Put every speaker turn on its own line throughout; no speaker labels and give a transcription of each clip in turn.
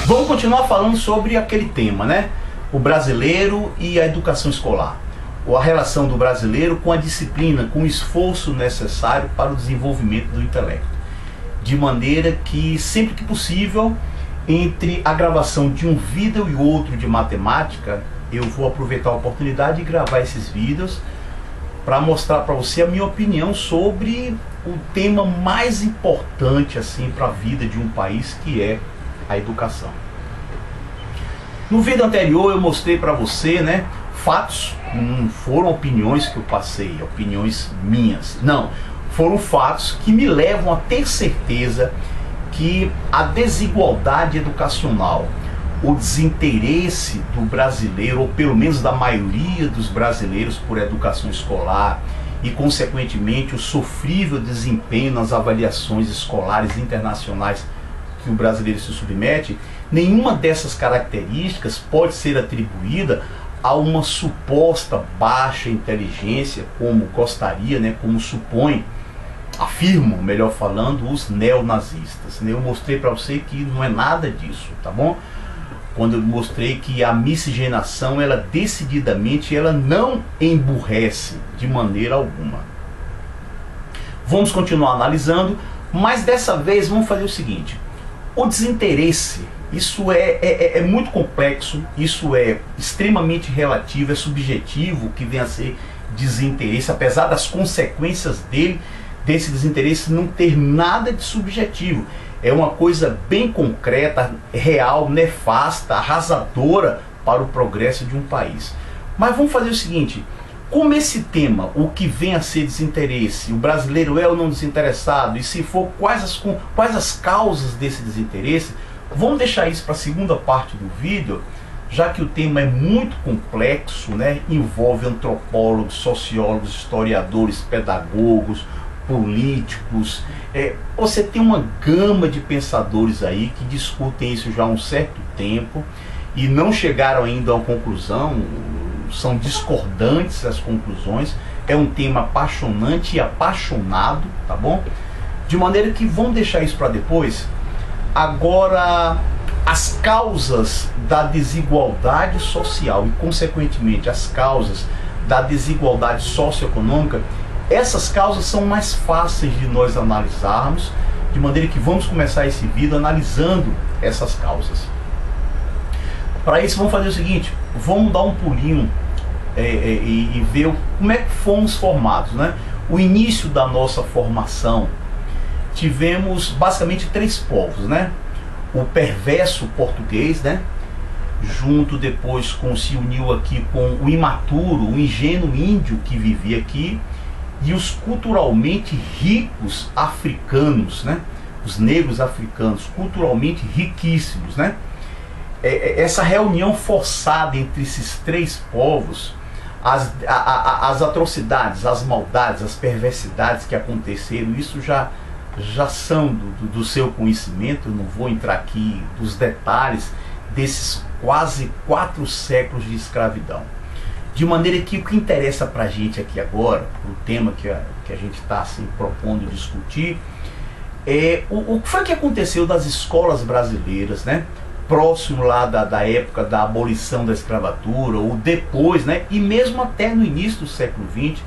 Vamos continuar falando sobre aquele tema, né? O brasileiro e a educação escolar. Ou a relação do brasileiro com a disciplina, com o esforço necessário para o desenvolvimento do intelecto. De maneira que, sempre que possível, entre a gravação de um vídeo e outro de matemática, eu vou aproveitar a oportunidade de gravar esses vídeos para mostrar para você a minha opinião sobre o tema mais importante assim para a vida de um país, que é a educação. No vídeo anterior eu mostrei para você, né, fatos, não foram opiniões que eu passei, opiniões minhas, não, foram fatos que me levam a ter certeza que a desigualdade educacional, o desinteresse do brasileiro, ou pelo menos da maioria dos brasileiros, por educação escolar e, consequentemente, o sofrível desempenho nas avaliações escolares internacionais que o brasileiro se submete, nenhuma dessas características pode ser atribuída a uma suposta baixa inteligência, como gostaria, né, como supõe, afirmam, melhor falando, os neonazistas. Eu mostrei para você que não é nada disso, tá bom? Quando eu mostrei que a miscigenação, ela decididamente, ela não emburrece de maneira alguma. Vamos continuar analisando, mas dessa vez vamos fazer o seguinte: o desinteresse, isso é muito complexo, isso é extremamente relativo, é subjetivo que vem a ser desinteresse, apesar das consequências desse desinteresse não ter nada de subjetivo. É uma coisa bem concreta, real, nefasta, arrasadora para o progresso de um país. Mas vamos fazer o seguinte: como esse tema, o que vem a ser desinteresse, o brasileiro é ou não desinteressado, e se for, quais as causas desse desinteresse, vamos deixar isso para a segunda parte do vídeo, já que o tema é muito complexo, né? Envolve antropólogos, sociólogos, historiadores, pedagogos, políticos. Você tem uma gama de pensadores aí que discutem isso já há um certo tempo e não chegaram ainda a uma conclusão, são discordantes as conclusões. É um tema apaixonante e apaixonado, tá bom? De maneira que vamos deixar isso para depois. Agora, as causas da desigualdade social e, consequentemente, as causas da desigualdade socioeconômica, essas causas são mais fáceis de nós analisarmos, de maneira que vamos começar esse vídeo analisando essas causas. Para isso vamos fazer o seguinte: vamos dar um pulinho e ver como é que fomos formados, né? O início da nossa formação, tivemos basicamente três povos, né? O perverso português, né? Junto depois se uniu aqui com o imaturo, o ingênuo índio que vivia aqui, e os culturalmente ricos africanos, né? Os negros africanos, culturalmente riquíssimos, né? Essa reunião forçada entre esses três povos, as atrocidades, as maldades, as perversidades que aconteceram, isso já são do seu conhecimento. Eu não vou entrar aqui nos detalhes desses quase 4 séculos de escravidão. De maneira que o que interessa para a gente aqui agora, o tema que a gente está assim, propondo discutir, é o que foi que aconteceu das escolas brasileiras, né? Próximo lá da época da abolição da escravatura, ou depois, né? E mesmo até no início do século XX.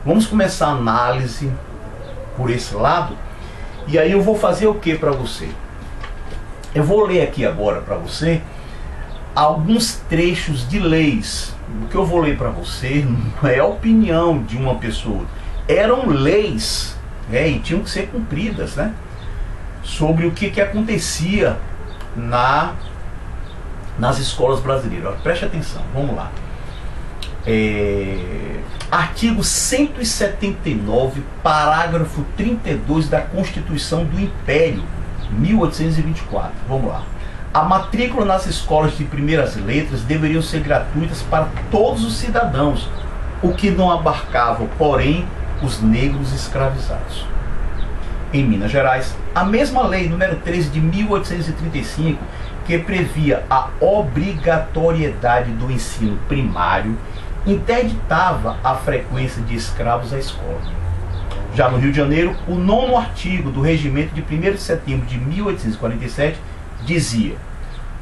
Vamos começar a análise por esse lado. E aí eu vou fazer o que para você? Eu vou ler aqui agora para você alguns trechos de leis. O que eu vou ler para você não é a opinião de uma pessoa. Eram leis, né, e tinham que ser cumpridas, né, sobre o que acontecia nas escolas brasileiras. Preste atenção, vamos lá. Artigo 179, parágrafo 32 da Constituição do Império, 1824. Vamos lá. A matrícula nas escolas de primeiras letras deveriam ser gratuitas para todos os cidadãos, o que não abarcava, porém, os negros escravizados. Em Minas Gerais, a mesma lei número 13 de 1835, que previa a obrigatoriedade do ensino primário, interditava a frequência de escravos à escola. Já no Rio de Janeiro, o 9º artigo do Regimento de 1º de setembro de 1847 dizia: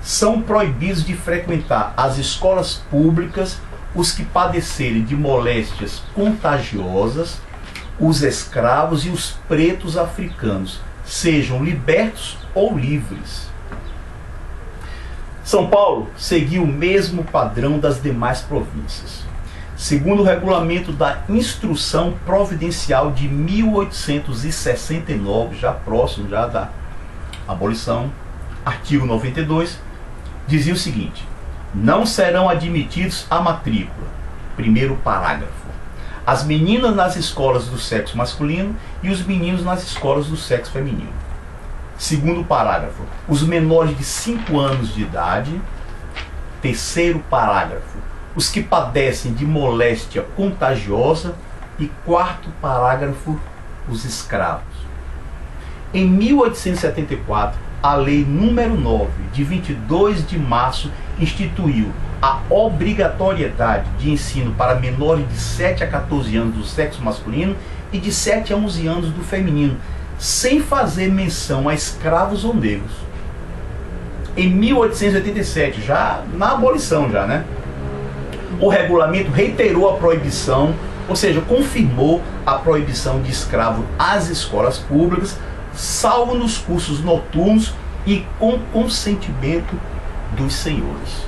são proibidos de frequentar as escolas públicas os que padecerem de moléstias contagiosas, os escravos e os pretos africanos, sejam libertos ou livres. São Paulo seguiu o mesmo padrão das demais províncias. Segundo o regulamento da Instrução Providencial de 1869, já próximo já da abolição, artigo 92, dizia o seguinte: não serão admitidos à matrícula, primeiro parágrafo, as meninas nas escolas do sexo masculino e os meninos nas escolas do sexo feminino. Segundo parágrafo, os menores de 5 anos de idade. Terceiro parágrafo, os que padecem de moléstia contagiosa. E quarto parágrafo, os escravos. Em 1874, a Lei número 9, de 22 de março, instituiu a obrigatoriedade de ensino para menores de 7 a 14 anos do sexo masculino e de 7 a 11 anos do feminino, sem fazer menção a escravos ou negros. Em 1887, já na abolição já, né? O regulamento reiterou a proibição, ou seja, confirmou a proibição de escravo às escolas públicas, salvo nos cursos noturnos e com consentimento dos senhores.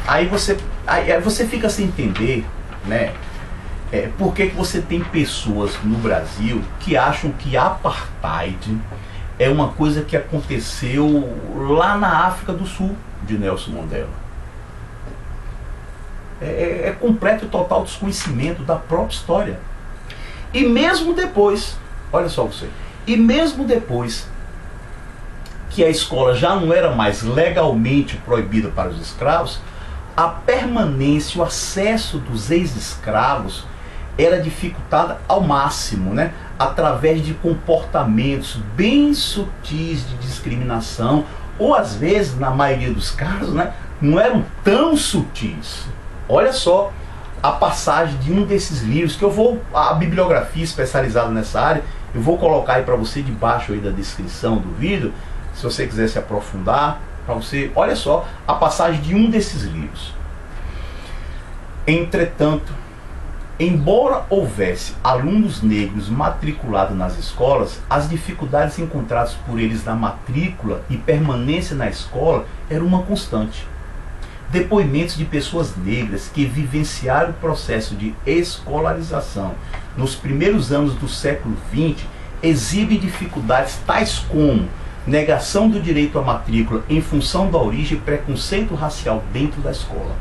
Aí você fica sem entender, né? Por que você tem pessoas no Brasil que acham que apartheid é uma coisa que aconteceu lá na África do Sul, de Nelson Mandela. É completo e total desconhecimento da própria história. E mesmo depois, olha só você, e mesmo depois que a escola já não era mais legalmente proibida para os escravos, a permanência, o acesso dos ex-escravos era dificultada ao máximo, né? Através de comportamentos bem sutis de discriminação, ou às vezes, na maioria dos casos, né, não eram tão sutis. Olha só a passagem de um desses livros, que a bibliografia especializada nessa área, eu vou colocar aí para você debaixo aí da descrição do vídeo, se você quiser se aprofundar, para você, olha só a passagem de um desses livros. Entretanto, embora houvesse alunos negros matriculados nas escolas, as dificuldades encontradas por eles na matrícula e permanência na escola eram uma constante. Depoimentos de pessoas negras que vivenciaram o processo de escolarização nos primeiros anos do século XX exibem dificuldades tais como negação do direito à matrícula em função da origem e preconceito racial dentro da escola.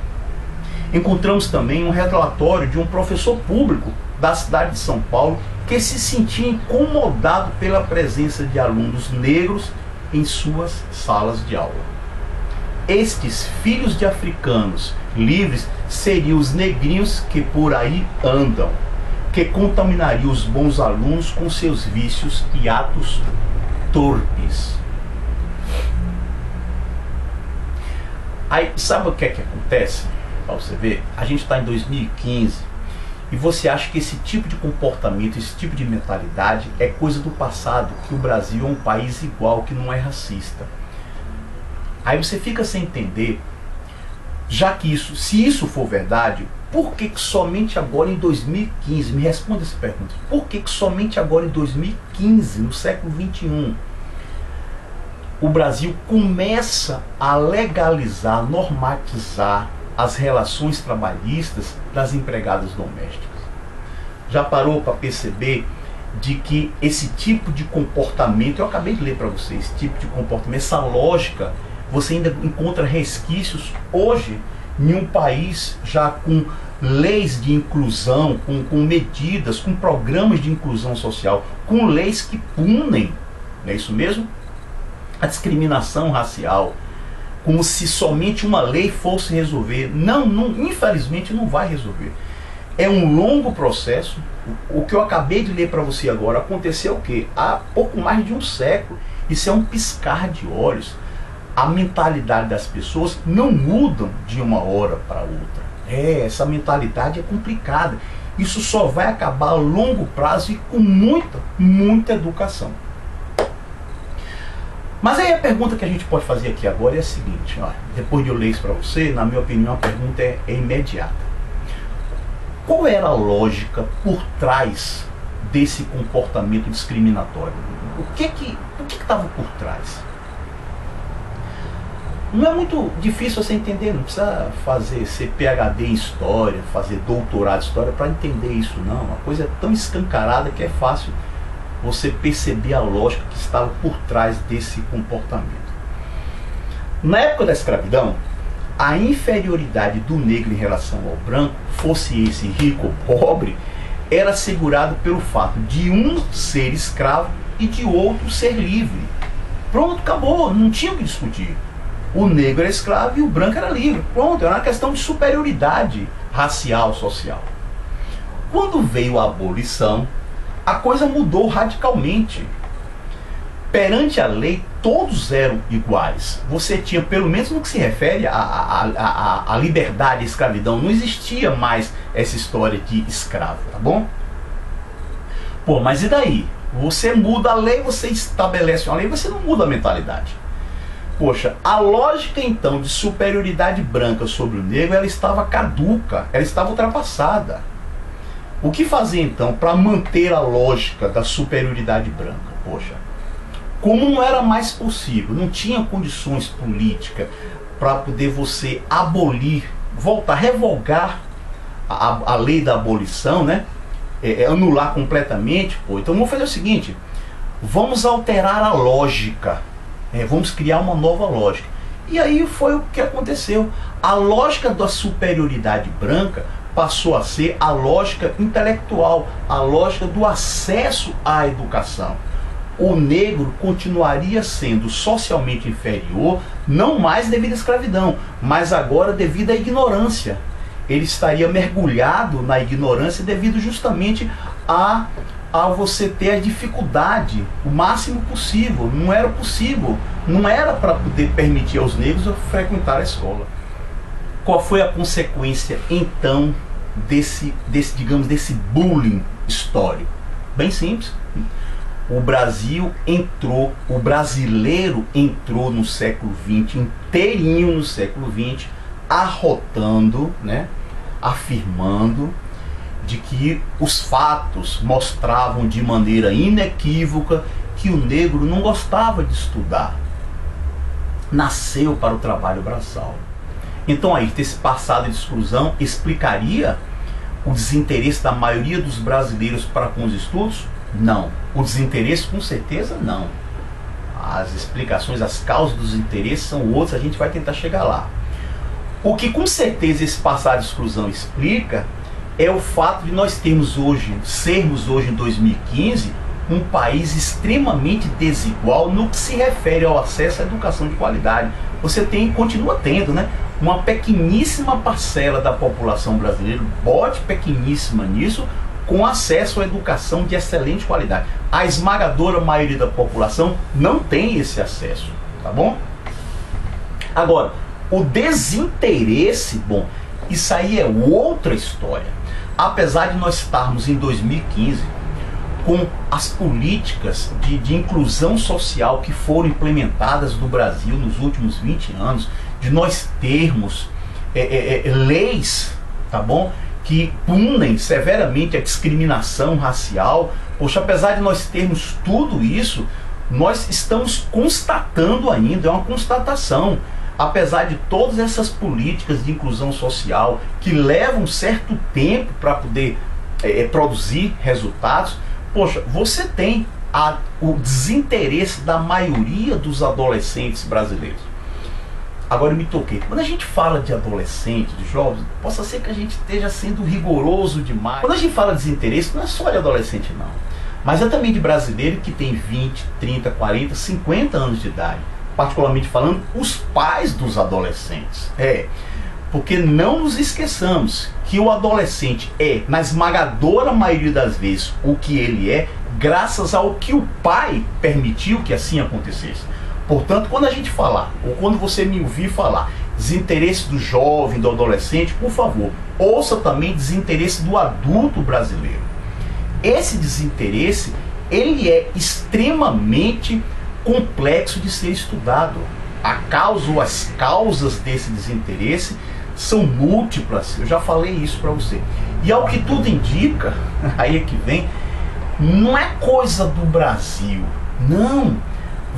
Encontramos também um relatório de um professor público da cidade de São Paulo que se sentia incomodado pela presença de alunos negros em suas salas de aula. Estes filhos de africanos livres seriam os negrinhos que por aí andam, que contaminariam os bons alunos com seus vícios e atos torpes. Aí, sabe o que é que acontece? Para você ver, a gente está em 2015 e você acha que esse tipo de comportamento, esse tipo de mentalidade é coisa do passado, que o Brasil é um país igual, que não é racista. Aí você fica sem entender, já que se isso for verdade, por que somente agora em 2015, me responda essa pergunta, por que somente agora em 2015, no século XXI, o Brasil começa a legalizar, normatizar as relações trabalhistas das empregadas domésticas? Já parou para perceber de que esse tipo de comportamento, eu acabei de ler para você, esse tipo de comportamento, essa lógica, você ainda encontra resquícios hoje em um país já com leis de inclusão, com medidas, com programas de inclusão social, com leis que punem, não é isso mesmo? A discriminação racial, como se somente uma lei fosse resolver. Não, infelizmente não vai resolver. É um longo processo. O que eu acabei de ler para você agora aconteceu o quê? Há pouco mais de um século. Isso é um piscar de olhos. A mentalidade das pessoas não mudam de uma hora para outra. Essa mentalidade é complicada. Isso só vai acabar a longo prazo e com muita educação. Mas aí a pergunta que a gente pode fazer aqui agora é a seguinte, ó, depois de eu ler isso para você, na minha opinião a pergunta é imediata. Qual era a lógica por trás desse comportamento discriminatório? O que estava por trás? Não é muito difícil você entender, não precisa ser PhD em História, fazer doutorado em História para entender isso não. A coisa é tão escancarada que é fácil você perceber a lógica que estava por trás desse comportamento. Na época da escravidão, a inferioridade do negro em relação ao branco, fosse esse rico ou pobre, era assegurado pelo fato de um ser escravo e de outro ser livre. Pronto, acabou, não tinha o que discutir. O negro era escravo e o branco era livre. Pronto, era uma questão de superioridade racial, social. Quando veio a abolição, a coisa mudou radicalmente. Perante a lei, todos eram iguais. Você tinha, pelo menos no que se refere à liberdade e escravidão, não existia mais essa história de escravo, tá bom? Pô, mas e daí? Você muda a lei, você estabelece uma lei, você não muda a mentalidade. Poxa, a lógica então de superioridade branca sobre o negro, ela estava caduca, ela estava ultrapassada. O que fazer então para manter a lógica da superioridade branca? Poxa, como não era mais possível, não tinha condições políticas para poder você abolir, voltar, revogar a lei da abolição, né? Anular completamente, pô. Então vamos fazer o seguinte, vamos alterar a lógica, vamos criar uma nova lógica. E aí foi o que aconteceu. A lógica da superioridade branca passou a ser a lógica intelectual, a lógica do acesso à educação. O negro continuaria sendo socialmente inferior, não mais devido à escravidão, mas agora devido à ignorância. Ele estaria mergulhado na ignorância devido justamente a você ter a dificuldade o máximo possível. Não era possível, não era para poder permitir aos negros frequentar a escola. Qual foi a consequência então desse bullying histórico? Bem simples. O brasileiro entrou no século XX, inteirinho no século XX, arrotando, né, afirmando de que os fatos mostravam de maneira inequívoca que o negro não gostava de estudar. Nasceu para o trabalho braçal. Então aí, esse passado de exclusão explicaria o desinteresse da maioria dos brasileiros para com os estudos? Não. O desinteresse, com certeza, não. As explicações, as causas dos interesses são outras, a gente vai tentar chegar lá. O que com certeza esse passado de exclusão explica é o fato de nós sermos hoje em 2015 um país extremamente desigual no que se refere ao acesso à educação de qualidade. Você continua tendo, né, uma pequeníssima parcela da população brasileira, bote pequeníssima nisso, com acesso à educação de excelente qualidade. A esmagadora maioria da população não tem esse acesso, tá bom? Agora, o desinteresse, bom, isso aí é outra história. Apesar de nós estarmos em 2015 com as políticas de inclusão social que foram implementadas no Brasil nos últimos 20 anos, de nós termos leis, tá bom, que punem severamente a discriminação racial. Poxa, apesar de nós termos tudo isso, nós estamos constatando ainda, é uma constatação, apesar de todas essas políticas de inclusão social que levam um certo tempo para poder produzir resultados, poxa, você tem o desinteresse da maioria dos adolescentes brasileiros. Agora eu me toquei, quando a gente fala de adolescente, de jovens, possa ser que a gente esteja sendo rigoroso demais. Quando a gente fala de desinteresse, não é só de adolescente não, mas é também de brasileiro que tem 20, 30, 40, 50 anos de idade. Particularmente falando, os pais dos adolescentes. Porque não nos esqueçamos que o adolescente na esmagadora maioria das vezes, o que ele é, graças ao que o pai permitiu que assim acontecesse. Portanto, quando a gente falar, ou quando você me ouvir falar desinteresse do jovem, do adolescente, por favor, ouça também desinteresse do adulto brasileiro. Esse desinteresse, ele é extremamente complexo de ser estudado. A causa ou as causas desse desinteresse são múltiplas, eu já falei isso para você. E ao que tudo indica, aí é que vem, não é coisa do Brasil, não.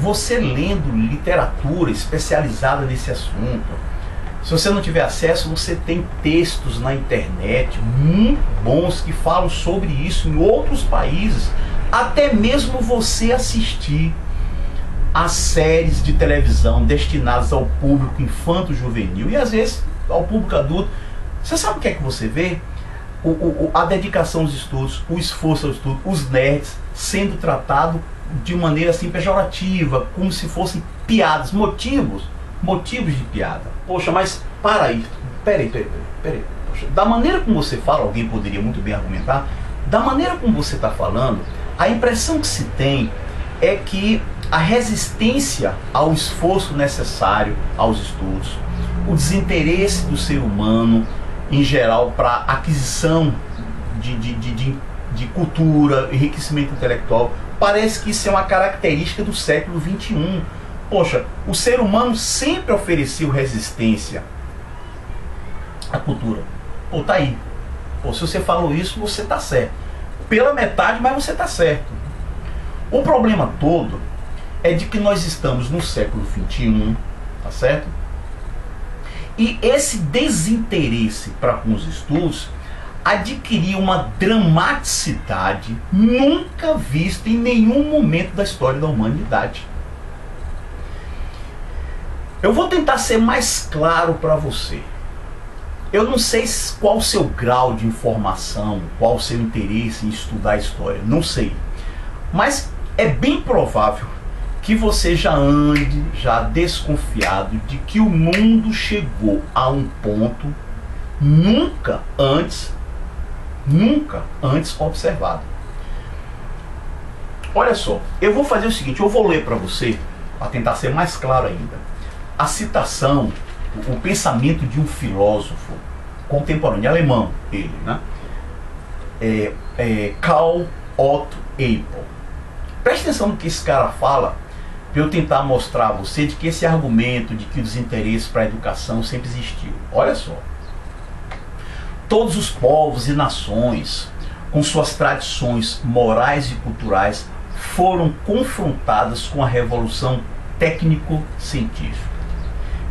Você lendo literatura especializada nesse assunto, se você não tiver acesso, você tem textos na internet muito bons que falam sobre isso em outros países, até mesmo você assistir as séries de televisão destinadas ao público infanto-juvenil e às vezes ao público adulto. Você sabe o que é que você vê? A dedicação aos estudos, o esforço ao estudo, os nerds sendo tratados de maneira assim pejorativa, como se fossem piadas, motivos de piada. Poxa, mas para aí, peraí. Poxa, da maneira como você fala, alguém poderia muito bem argumentar, da maneira como você está falando, a impressão que se tem é que a resistência ao esforço necessário aos estudos, o desinteresse do ser humano em geral para aquisição de cultura, enriquecimento intelectual, parece que isso é uma característica do século XXI. Poxa, o ser humano sempre ofereceu resistência à cultura. Pô, tá aí. Pô, se você falou isso, você tá certo. Pela metade, mas você tá certo. O problema todo é de que nós estamos no século XXI, tá certo? E esse desinteresse para com os estudos adquiriu uma dramaticidade nunca vista em nenhum momento da história da humanidade. Eu vou tentar ser mais claro para você. Eu não sei qual o seu grau de informação, qual o seu interesse em estudar a história, não sei. Mas é bem provável que você já ande desconfiado de que o mundo chegou a um ponto nunca antes observado. Olha só, eu vou fazer o seguinte, eu vou ler para você, para tentar ser mais claro ainda, a citação, o pensamento de um filósofo contemporâneo, alemão, ele, né? Karl Otto Apel. Preste atenção no que esse cara fala, para eu tentar mostrar a você de que esse argumento de que o desinteresse para a educação sempre existiu. Olha só. Todos os povos e nações, com suas tradições morais e culturais, foram confrontadas com a revolução técnico-científica.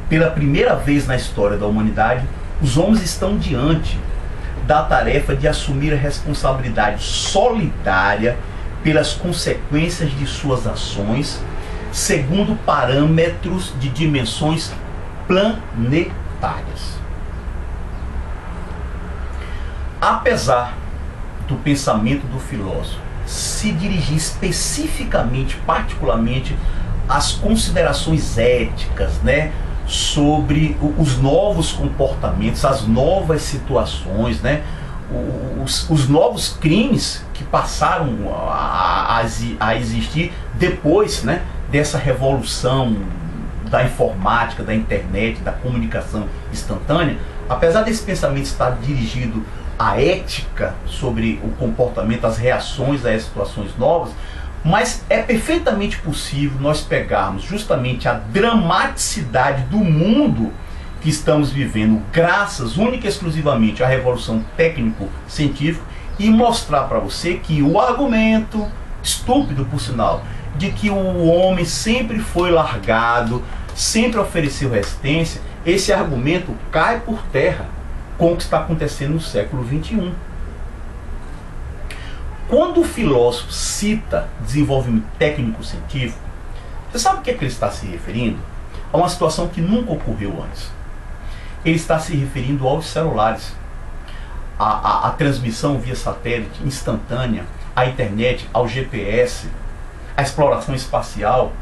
Pela primeira vez na história da humanidade, os homens estão diante da tarefa de assumir a responsabilidade solidária pelas consequências de suas ações, segundo parâmetros de dimensões planetárias. Apesar do pensamento do filósofo se dirigir especificamente, particularmente, às considerações éticas, né, sobre os novos comportamentos, as novas situações, né, os novos crimes que passaram a existir depois, né, dessa revolução da informática, da internet, da comunicação instantânea. Apesar desse pensamento estar dirigido à ética sobre o comportamento, as reações a situações novas, mas é perfeitamente possível nós pegarmos justamente a dramaticidade do mundo que estamos vivendo, graças única e exclusivamente à revolução técnico-científica, e mostrar para você que o argumento, estúpido por sinal, de que o homem sempre foi largado, sempre ofereceu resistência, esse argumento cai por terra com o que está acontecendo no século XXI. Quando o filósofo cita desenvolvimento técnico-científico, você sabe o que é que ele está se referindo? A uma situação que nunca ocorreu antes. Ele está se referindo aos celulares, a transmissão via satélite instantânea, a internet, ao GPS, a exploração espacial,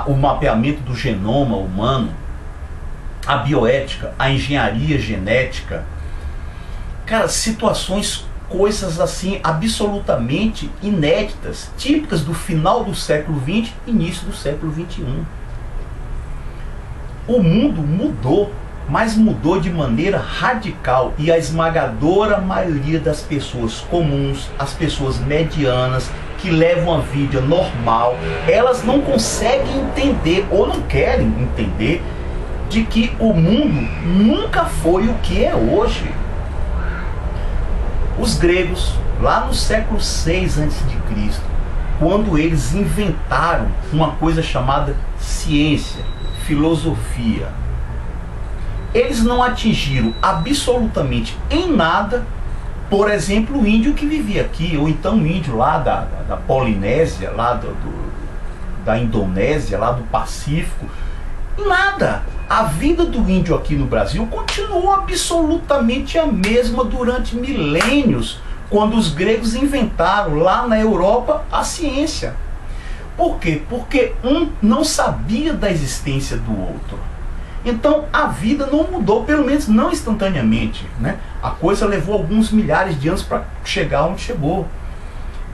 o mapeamento do genoma humano, a bioética, a engenharia genética. Cara, situações, coisas assim absolutamente inéditas, típicas do final do século XX, início do século XXI. O mundo mudou mas mudou de maneira radical, e a esmagadora maioria das pessoas comuns, as pessoas medianas, que levam a vida normal, elas não conseguem entender ou não querem entender de que o mundo nunca foi o que é hoje. Os gregos, lá no século 6 a.C., quando eles inventaram uma coisa chamada ciência, filosofia, eles não atingiram absolutamente em nada, por exemplo, o índio que vivia aqui, ou então o índio lá da Polinésia, lá da Indonésia, lá do Pacífico. Nada. A vida do índio aqui no Brasil continuou absolutamente a mesma durante milênios, quando os gregos inventaram lá na Europa a ciência. Por quê? Porque um não sabia da existência do outro. Então a vida não mudou, pelo menos não instantaneamente, né? A coisa levou alguns milhares de anos para chegar onde chegou.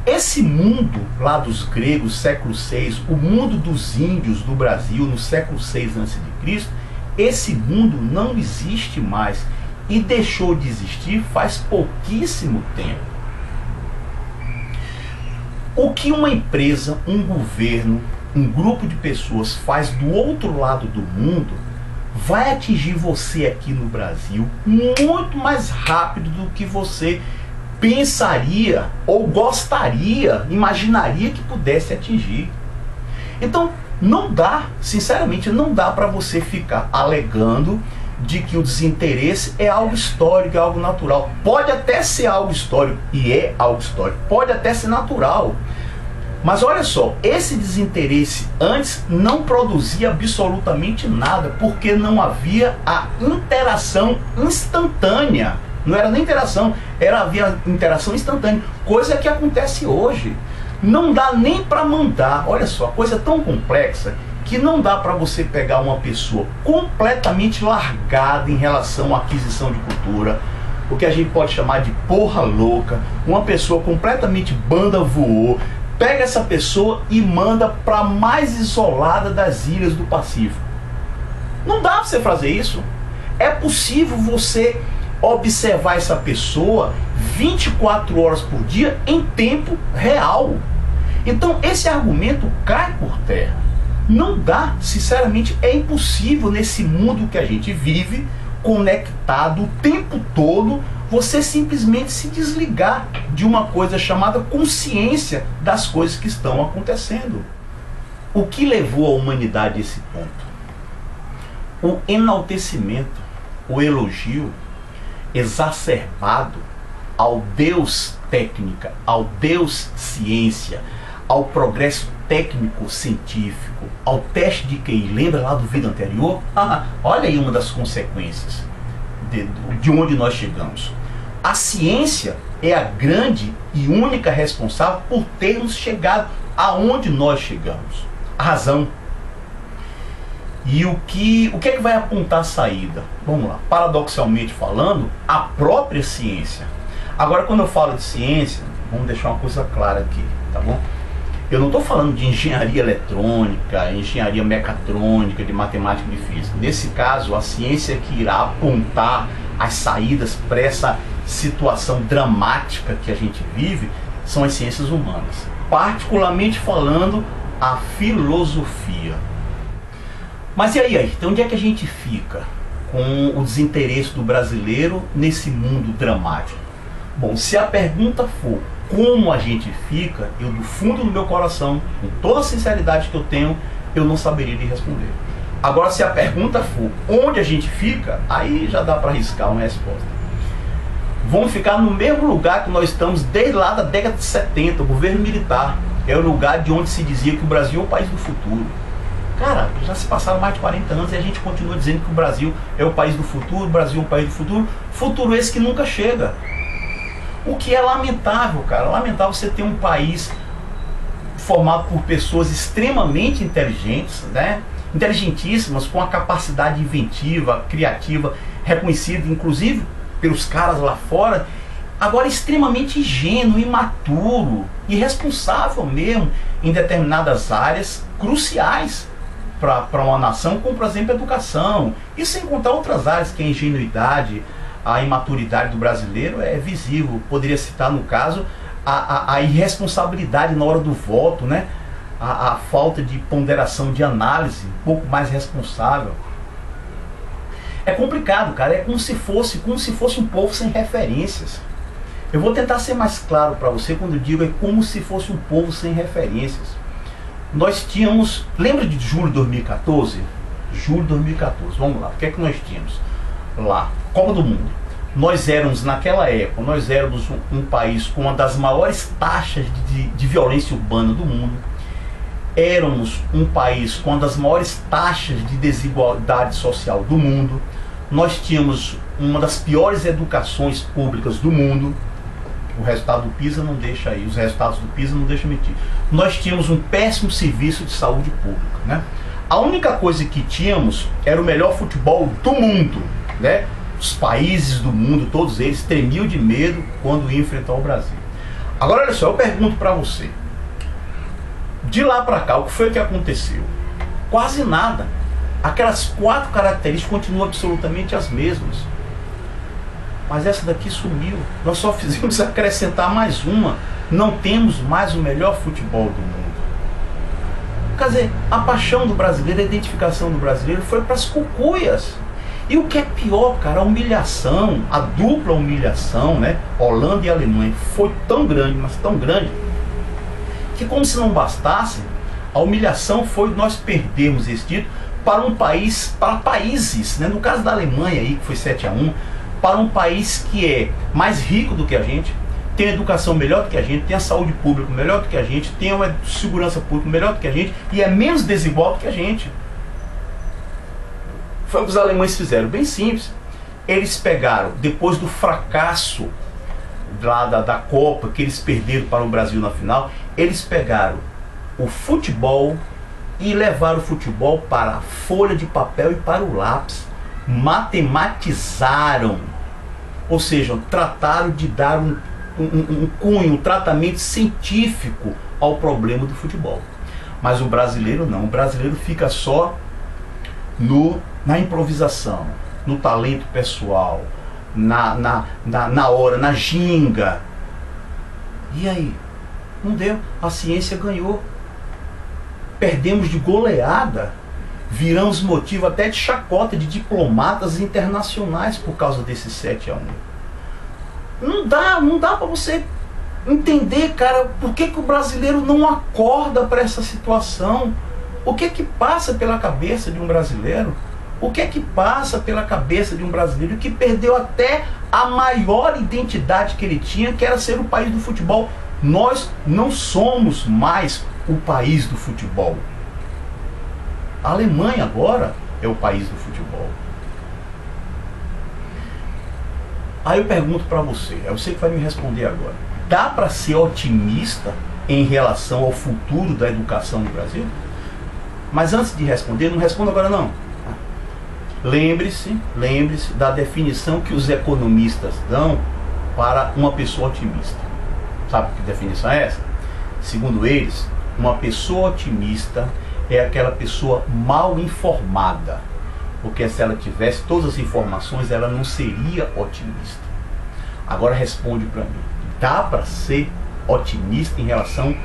Esse mundo lá dos gregos, século 6, o mundo dos índios do Brasil no século 6 a.C., esse mundo não existe mais e deixou de existir faz pouquíssimo tempo. O que uma empresa, um governo, um grupo de pessoas faz do outro lado do mundo vai atingir você aqui no Brasil muito mais rápido do que você pensaria ou gostaria, imaginaria que pudesse atingir. Então não dá, sinceramente, não dá para você ficar alegando de que o desinteresse é algo histórico, é algo natural. Pode até ser algo histórico, e é algo histórico, pode até ser natural. Mas olha só, esse desinteresse antes não produzia absolutamente nada, porque não havia a interação instantânea. Não era nem interação, havia interação instantânea, coisa que acontece hoje. Não dá nem para mandar, olha só, a coisa é tão complexa que não dá para você pegar uma pessoa completamente largada em relação à aquisição de cultura, o que a gente pode chamar de porra louca, uma pessoa completamente banda voou, pega essa pessoa e manda para a mais isolada das ilhas do Pacífico. Não dá para você fazer isso. É possível você observar essa pessoa 24 horas por dia em tempo real. Então esse argumento cai por terra. Não dá, sinceramente, é impossível nesse mundo que a gente vive, conectado o tempo todo, você simplesmente se desligar de uma coisa chamada consciência das coisas que estão acontecendo. O que levou a humanidade a esse ponto? O enaltecimento, o elogio exacerbado ao Deus técnica, ao Deus ciência, ao progresso técnico-científico, ao teste de QI. Lembra lá do vídeo anterior? Olha aí uma das consequências de onde nós chegamos. A ciência é a grande e única responsável por termos chegado aonde nós chegamos. A razão. E o que é que vai apontar a saída? Vamos lá. Paradoxalmente falando, a própria ciência. Agora, quando eu falo de ciência, vamos deixar uma coisa clara aqui, tá bom? Eu não estou falando de engenharia eletrônica, engenharia mecatrônica, de matemática e de física. Nesse caso, a ciência que irá apontar as saídas para essa situação dramática que a gente vive são as ciências humanas. Particularmente falando, a filosofia. Mas e aí? Então onde é que a gente fica com o desinteresse do brasileiro nesse mundo dramático? Bom, se a pergunta for como a gente fica, eu do fundo do meu coração, com toda a sinceridade que eu tenho, eu não saberia lhe responder. Agora, se a pergunta for onde a gente fica, aí já dá para arriscar uma resposta. Vamos ficar no mesmo lugar que nós estamos desde lá da década de 70, o governo militar. É o lugar de onde se dizia que o Brasil é o país do futuro. Cara, já se passaram mais de 40 anos e a gente continua dizendo que o Brasil é o país do futuro, o Brasil é o país do futuro. Futuro esse que nunca chega. O que é lamentável, cara. Lamentável você ter um país formado por pessoas extremamente inteligentes, né? Inteligentíssimas, com a capacidade inventiva, criativa, reconhecida, inclusive pelos caras lá fora, agora extremamente ingênuo, imaturo, irresponsável mesmo em determinadas áreas cruciais. para uma nação, como por exemplo a educação, e sem contar outras áreas que a ingenuidade, a imaturidade do brasileiro é visível. Poderia citar no caso a irresponsabilidade na hora do voto, né? A falta de ponderação, de análise, um pouco mais responsável. É complicado, cara, é como se fosse um povo sem referências. Eu vou tentar ser mais claro para você quando eu digo é como se fosse um povo sem referências. Nós tínhamos, lembra de julho de 2014? Julho de 2014, vamos lá, o que é que nós tínhamos lá? Copa do Mundo. Nós éramos, naquela época, um país com uma das maiores taxas de violência urbana do mundo. Éramos um país com uma das maiores taxas de desigualdade social do mundo. Nós tínhamos uma das piores educações públicas do mundo. O resultado do PISA não deixa aí, os resultados do PISA não deixam mentir. Nós tínhamos um péssimo serviço de saúde pública, né? A única coisa que tínhamos era o melhor futebol do mundo, né? Os países do mundo, todos eles, tremiam de medo quando iam enfrentar o Brasil. Agora, olha só, eu pergunto para você. De lá para cá, o que foi que aconteceu? Quase nada. Aquelas 4 características continuam absolutamente as mesmas. Mas essa daqui sumiu. Nós só fizemos acrescentar mais uma. Não temos mais o melhor futebol do mundo. Quer dizer, a paixão do brasileiro, a identificação do brasileiro foi para as cucuias. E o que é pior, cara, a humilhação, a dupla humilhação, né? Holanda e Alemanha foi tão grande, mas tão grande, que como se não bastasse, a humilhação foi nós perdermos esse título para um país, para países, né? No caso da Alemanha aí, que foi 7-1, para um país que é mais rico do que a gente, tem a educação melhor do que a gente, tem a saúde pública melhor do que a gente, tem uma segurança pública melhor do que a gente e é menos desigual do que a gente. Foi o que os alemães fizeram, bem simples. Eles pegaram, depois do fracasso lá da Copa, que eles perderam para o Brasil na final, eles pegaram o futebol e levaram o futebol para a folha de papel e para o lápis. Matematizaram, ou seja, trataram de dar um cunho, um tratamento científico ao problema do futebol. Mas o brasileiro não, o brasileiro fica só na improvisação, no talento pessoal, na hora, na ginga. E aí? Não deu, a ciência ganhou. Perdemos de goleada. Viramos motivo até de chacota de diplomatas internacionais por causa desse 7-1. Não dá para você entender, cara, por que o brasileiro não acorda para essa situação. O que passa pela cabeça de um brasileiro? O que passa pela cabeça de um brasileiro que perdeu até a maior identidade que ele tinha, que era ser o país do futebol? Nós não somos mais o país do futebol. A Alemanha agora é o país do futebol. Aí eu pergunto para você, é você que vai me responder agora. Dá para ser otimista em relação ao futuro da educação no Brasil? Mas antes de responder, não responda agora não. Lembre-se da definição que os economistas dão para uma pessoa otimista. Sabe que definição é essa? Segundo eles, uma pessoa otimista é aquela pessoa mal informada, porque se ela tivesse todas as informações, ela não seria otimista. Agora responde para mim, dá para ser otimista em relação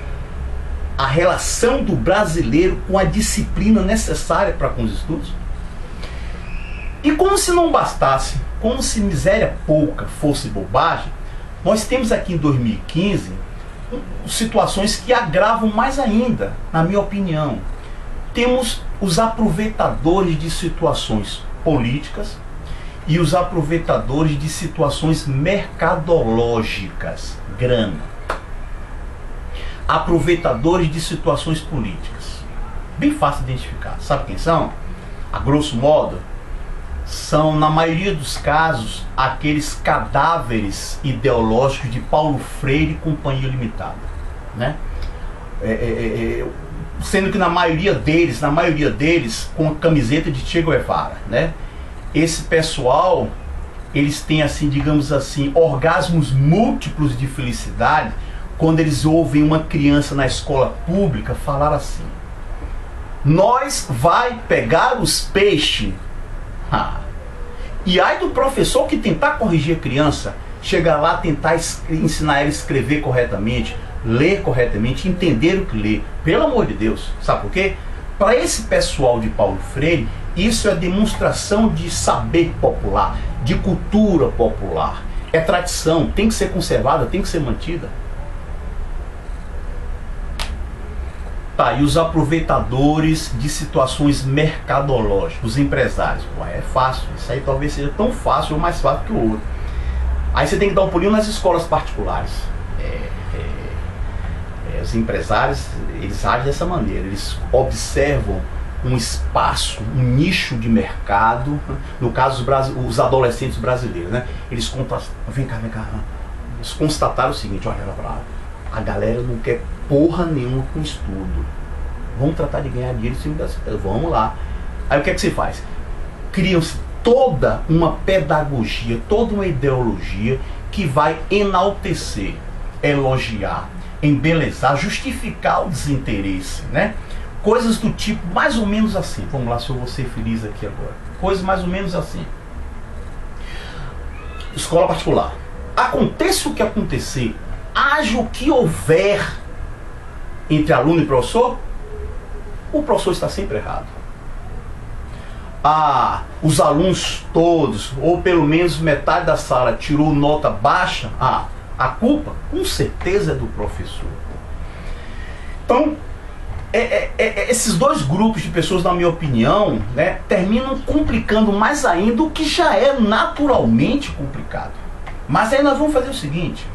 à relação do brasileiro com a disciplina necessária para com os estudos? E como se não bastasse, como se miséria pouca fosse bobagem, nós temos aqui em 2015 situações que agravam mais ainda, na minha opinião. Temos os aproveitadores de situações políticas e os aproveitadores de situações mercadológicas, grana. Aproveitadores de situações políticas. Bem fácil de identificar. Sabe quem são? A grosso modo, são, na maioria dos casos, aqueles cadáveres ideológicos de Paulo Freire e Companhia Limitada, né? Sendo que na maioria deles com a camiseta de Che Guevara, né? Esse pessoal, eles têm assim, digamos assim, orgasmos múltiplos de felicidade quando eles ouvem uma criança na escola pública falar assim: Nós vai pegar os peixes. E aí do professor que tentar corrigir a criança, chegar lá, tentar ensinar ela a escrever corretamente, ler corretamente, entender o que lê. Pelo amor de Deus, sabe por quê? Para esse pessoal de Paulo Freire, isso é demonstração de saber popular, de cultura popular. É tradição, tem que ser conservada, tem que ser mantida. Tá, e os aproveitadores de situações mercadológicas, os empresários. Pô, é fácil, isso aí talvez seja tão fácil ou mais fácil que o outro. Aí você tem que dar um pulinho nas escolas particulares. Os empresários, eles agem dessa maneira, eles observam um espaço, um nicho de mercado, no caso os adolescentes brasileiros, né? Eles constataram o seguinte: olha lá, a galera não quer porra nenhuma com estudo, vamos tratar de ganhar dinheiro em cima das coisas, vamos lá. Aí o que é que se faz? Criam-se toda uma pedagogia, toda uma ideologia que vai enaltecer, elogiar, embelezar, justificar o desinteresse, né? Coisas do tipo mais ou menos assim. Vamos lá, se eu vou ser feliz aqui agora. Coisas mais ou menos assim. Escola particular. Aconteça o que acontecer, haja o que houver entre aluno e professor, o professor está sempre errado. Os alunos todos, ou pelo menos metade da sala, tirou nota baixa, a culpa, com certeza, é do professor. Então, esses dois grupos de pessoas, na minha opinião, né, terminam complicando mais ainda o que já é naturalmente complicado. Mas aí nós vamos fazer o seguinte: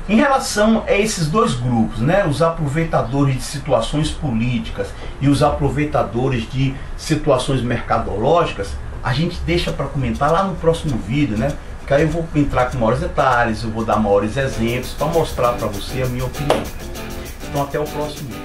em relação a esses dois grupos, né, os aproveitadores de situações políticas e os aproveitadores de situações mercadológicas, a gente deixa para comentar lá no próximo vídeo, né? Que aí eu vou entrar com maiores detalhes, eu vou dar maiores exemplos para mostrar para você a minha opinião. Então até o próximo vídeo.